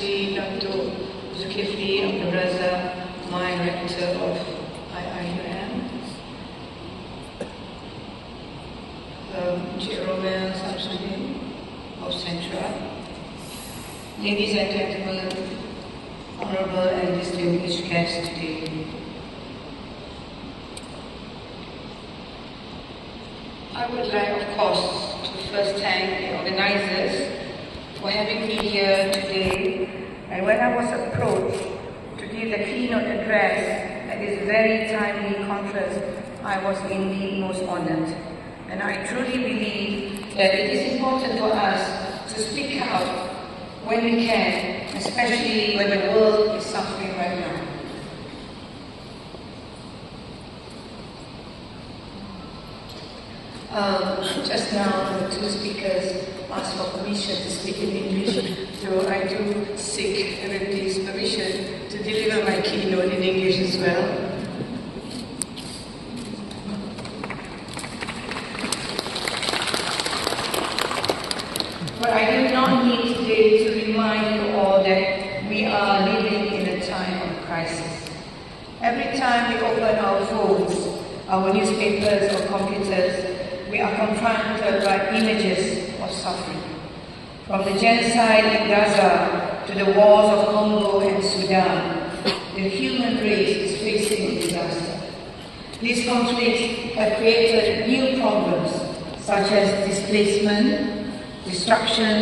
Sanctity, Dr. Zulkifli Abdul Razak, my rector of IIUM, Chairman Sanctity of Central, ladies and gentlemen, honorable and distinguished guests today. I would like, of course, to first thank the organizers for having me here today. And when I was approached to give the keynote address at this very timely conference, I was indeed most honored. And I truly believe that it is important for us to speak out when we can, especially when the world is suffering right now. Just now, the two speakers asked for permission to speak in English, so I do seek everybody's permission to deliver my keynote in English as well. But I do not need today to remind you all that we are living in a time of crisis. Every time we open our phones, our newspapers or computers, we are confronted by images of suffering. From the genocide in Gaza to the wars of Congo and Sudan, the human race is facing a disaster. These conflicts have created new problems such as displacement, destruction,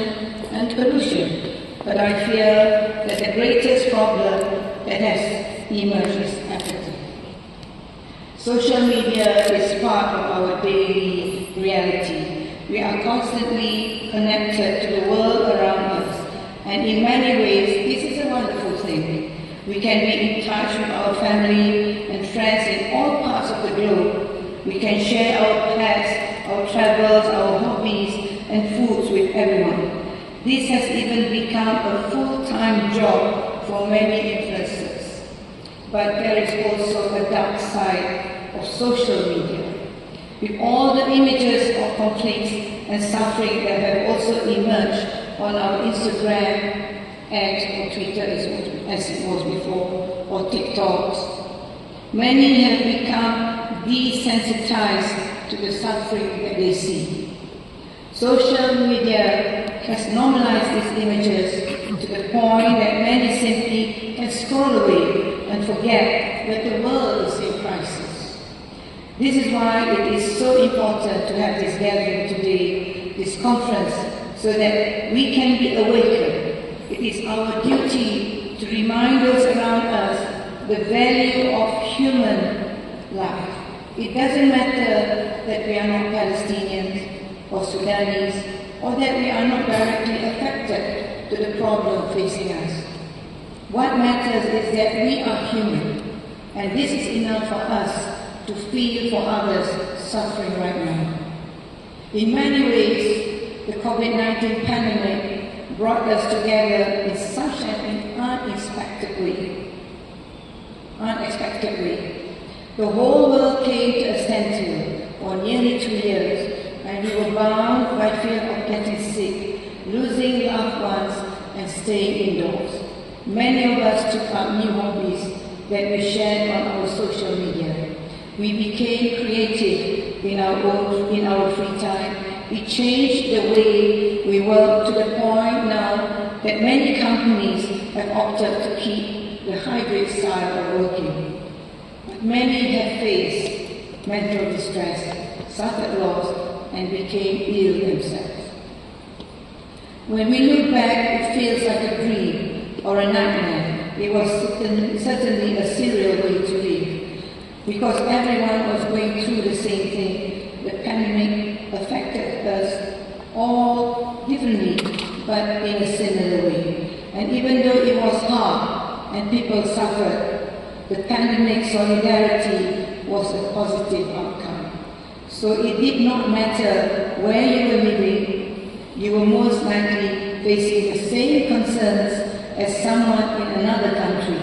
and pollution. But I fear that the greatest problem that has emerged is apathy. Social media is part of our daily reality. We are constantly connected to the world around us, and in many ways, this is a wonderful thing. We can be in touch with our family and friends in all parts of the globe. We can share our pets, our travels, our hobbies, and foods with everyone. This has even become a full-time job for many influencers. But there is also a dark side of social media. With all the images of conflicts and suffering that have also emerged on our Instagram and or Twitter as it was before, or TikToks, many have become desensitized to the suffering that they see. Social media has normalized these images to the point that many simply can scroll away and forget that the world is in crisis. This is why it is so important to have this gathering today, this conference, so that we can be awakened. It is our duty to remind those around us the value of human life. It doesn't matter that we are not Palestinians or Sudanese, or that we are not directly affected to the problem facing us. What matters is that we are human, and this is enough for us to feel for others suffering right now. In many ways, the COVID-19 pandemic brought us together in such an unexpected way. The whole world came to a standstill for nearly 2 years, and we were bound by fear of getting sick, losing loved ones, and staying indoors. Many of us took up new hobbies that we shared on our social media. We became creative in our free time. We changed the way we work to the point now that many companies have opted to keep the hybrid style of working. But many have faced mental distress, suffered loss, and became ill themselves. When we look back, it feels like a dream or a nightmare. It was certainly a surreal way to live, because everyone was going through the same thing. The pandemic affected us all differently, but in a similar way. And even though it was hard and people suffered, the pandemic solidarity was a positive outcome. So it did not matter where you were living, you were most likely facing the same concerns as someone in another country.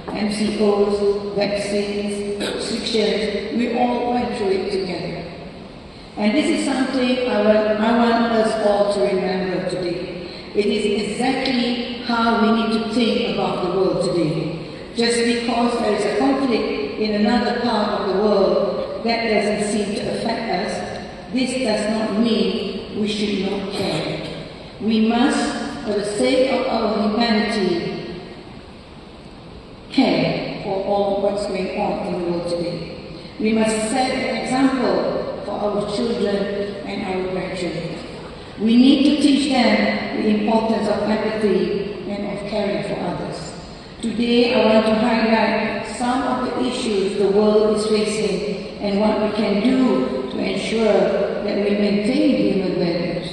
MCOs, vaccines, restrictions, we all went through it together. And this is something I want us all to remember today. It is exactly how we need to think about the world today. Just because there is a conflict in another part of the world that doesn't seem to affect us, this does not mean we should not care. We must, for the sake of our humanity, care for all what's going on in the world today. We must set an example for our children and our grandchildren. We need to teach them the importance of empathy and of caring for others. Today, I want to highlight some of the issues the world is facing and what we can do to ensure that we maintain human values.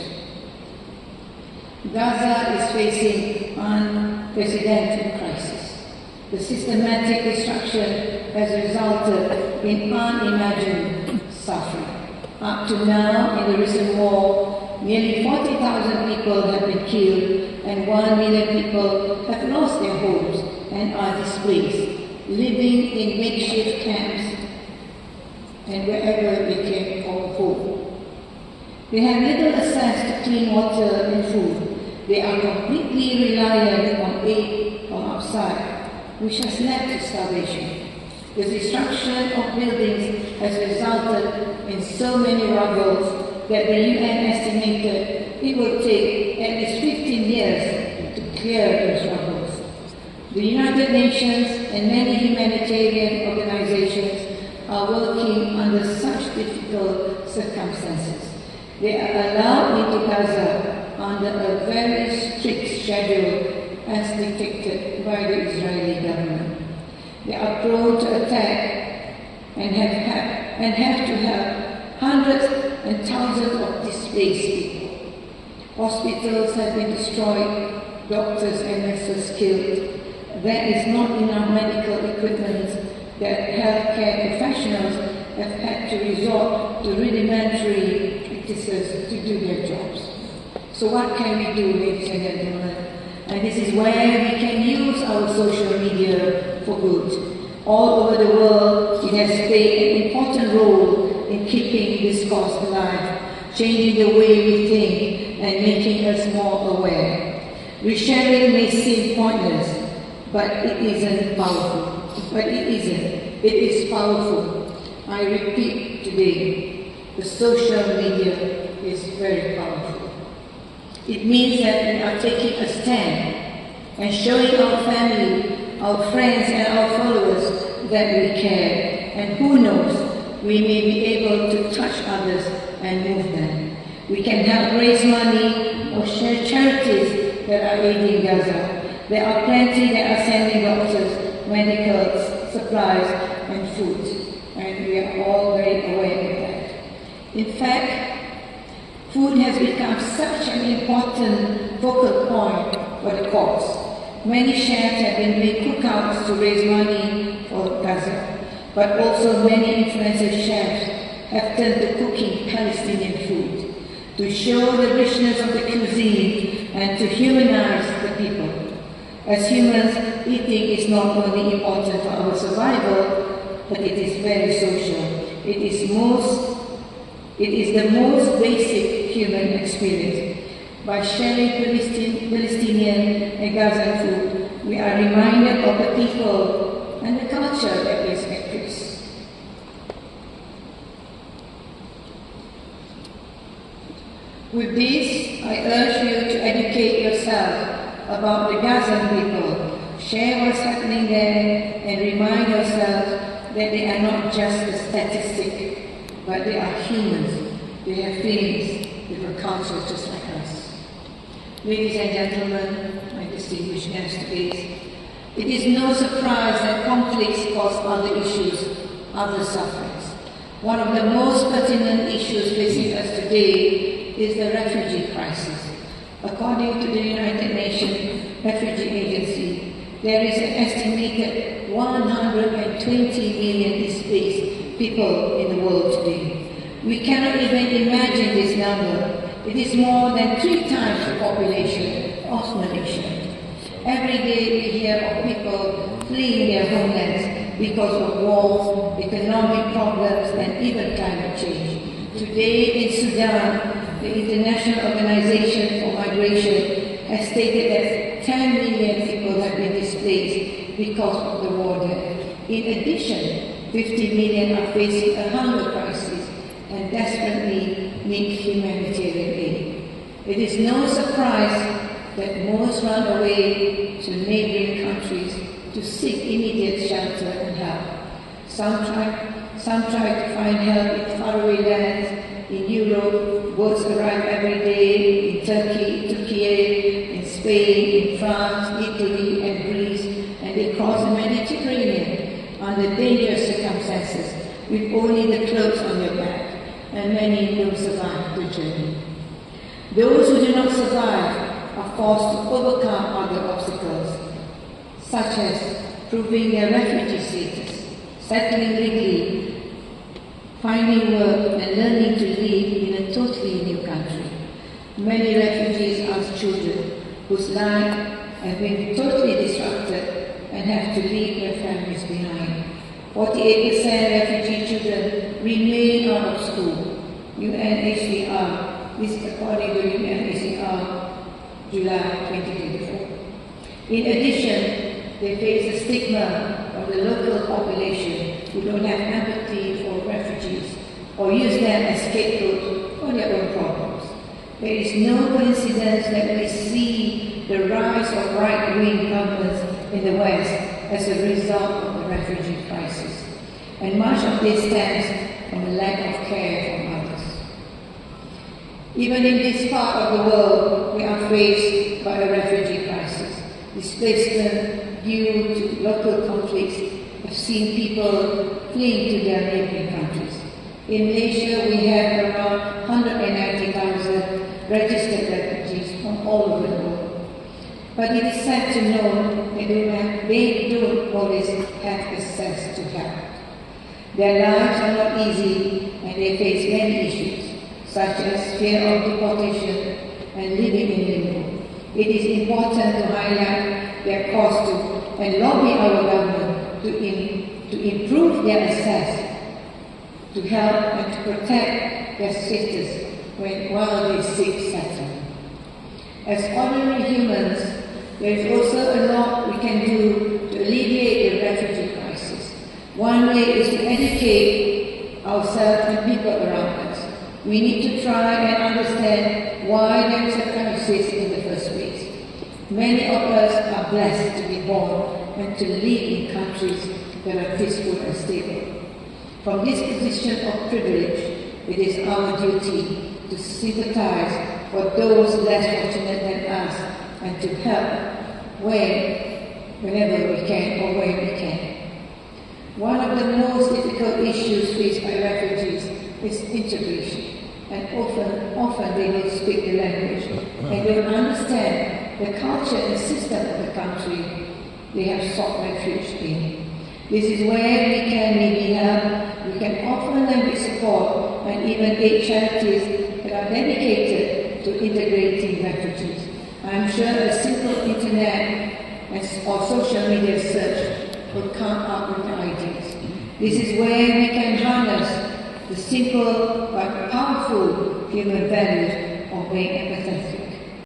Gaza is facing unprecedented crisis. The systematic destruction has resulted in unimagined suffering. Up to now, in the recent war, nearly 40,000 people have been killed and 1 million people have lost their homes and are displaced, living in makeshift camps and wherever they can call home. They have little access to clean water and food. They are completely reliant on aid from outside, which has led to starvation. The destruction of buildings has resulted in so many rubbles that the UN estimated it will take at least 15 years to clear those rubbles. The United Nations and many humanitarian organizations are working under such difficult circumstances. They are allowed into Gaza under a very strict schedule as dictated by the Israeli government. They are prone to attack and have to have hundreds and thousands of displaced people. Hospitals have been destroyed, doctors and nurses killed. There is not enough medical equipment that healthcare professionals have had to resort to rudimentary practices to do their jobs. So what can we do, ladies and gentlemen? And this is where we can use our social media for good. All over the world, it has played an important role in keeping this cause alive, changing the way we think and making us more aware. Resharing may seem pointless, but it isn't powerful. But it isn't. It is powerful. I repeat today, the social media is very powerful. It means that we are taking a stand and showing our family, our friends and our followers that we care. And who knows, we may be able to touch others and move them. We can help raise money or share charities that are aiding Gaza. There are plenty that are sending doctors, medical supplies and food. And we are all very aware of that. In fact, food has become such an important focal point for the cause. Many chefs have been doing cookouts to raise money for Gaza, but also many influential chefs have turned to cooking Palestinian food to show the richness of the cuisine and to humanize the people. As humans, eating is not only important for our survival, but it is very social. It is the most basic human experience. By sharing Palestinian and Gazan food, we are reminded of the people and the culture that is at peace. With this, I urge you to educate yourself about the Gazan people, share what's happening there, and remind yourself that they are not just a statistic, but they are humans. They have feelings, they have a culture just like us. Ladies and gentlemen, my distinguished guests today, it is no surprise that conflicts cause other issues, other sufferings. One of the most pertinent issues facing us today is the refugee crisis. According to the United Nations Refugee Agency, there is an estimated 120 million displaced people in the world today. We cannot even imagine this number. It is more than 3 times the population of Malaysia. Every day we hear of people fleeing their homelands because of wars, economic problems, and even climate change. Today in Sudan, the International Organization for Migration has stated that 10 million people have been displaced because of the war there. In addition, 50 million are facing a hunger crisis and desperately need humanitarian aid. It is no surprise that most run away to neighboring countries to seek immediate shelter and help. Some try to find help in faraway lands. In Europe, boats arrive every day. In Turkey, in Spain, in France, Italy, and Greece, and they cross the Mediterranean under dangerous circumstances with only the clothes on their back, and many don't survive the journey. Those who do not survive are forced to overcome other obstacles, such as proving their refugee status, settling legally, finding work, and learning to live in a totally new country. Many refugees are children whose lives have been totally disrupted and have to leave their families behind. 48% refugee children remain out of school. UNHCR, this is according to UNHCR, July 2024. In addition, they face the stigma of the local population who don't have empathy for refugees or use them as scapegoats for their own problems. There is no coincidence that we see the rise of right-wing governments in the West as a result of the refugee crisis. And much of this stems from a lack of care from others. Even in this part of the world, we are faced by a refugee crisis. Displacement due to local conflicts have seen people fleeing to their neighboring countries. In Malaysia, we have around 190,000 registered refugees from all over the world. But it is sad to know that they don't always have access to help. Their lives are not easy and they face many issues, such as fear of deportation and living in limbo. It is important to highlight their cause and lobby our government to improve their access to help and to protect their status while they seek settlement. As ordinary humans, there is also a lot we can do to alleviate the refugee crisis. One way is to educate ourselves and people around us. We need to try and understand why there is a crisis in the first place. Many of us are blessed to be born and to live in countries that are peaceful and stable. From this position of privilege, it is our duty to sympathize for those less fortunate than us and to help whenever we can or when we can. One of the most difficult issues faced by refugees is integration, and often they don't speak the language and don't understand the culture and system of the country they have sought refuge in. This is where we can maybe help. We can offer language support and even aid charities that are dedicated to integrating refugees. I'm sure a simple internet or social media search will come up with ideas. This is where we can harness the simple but powerful human values of being empathetic.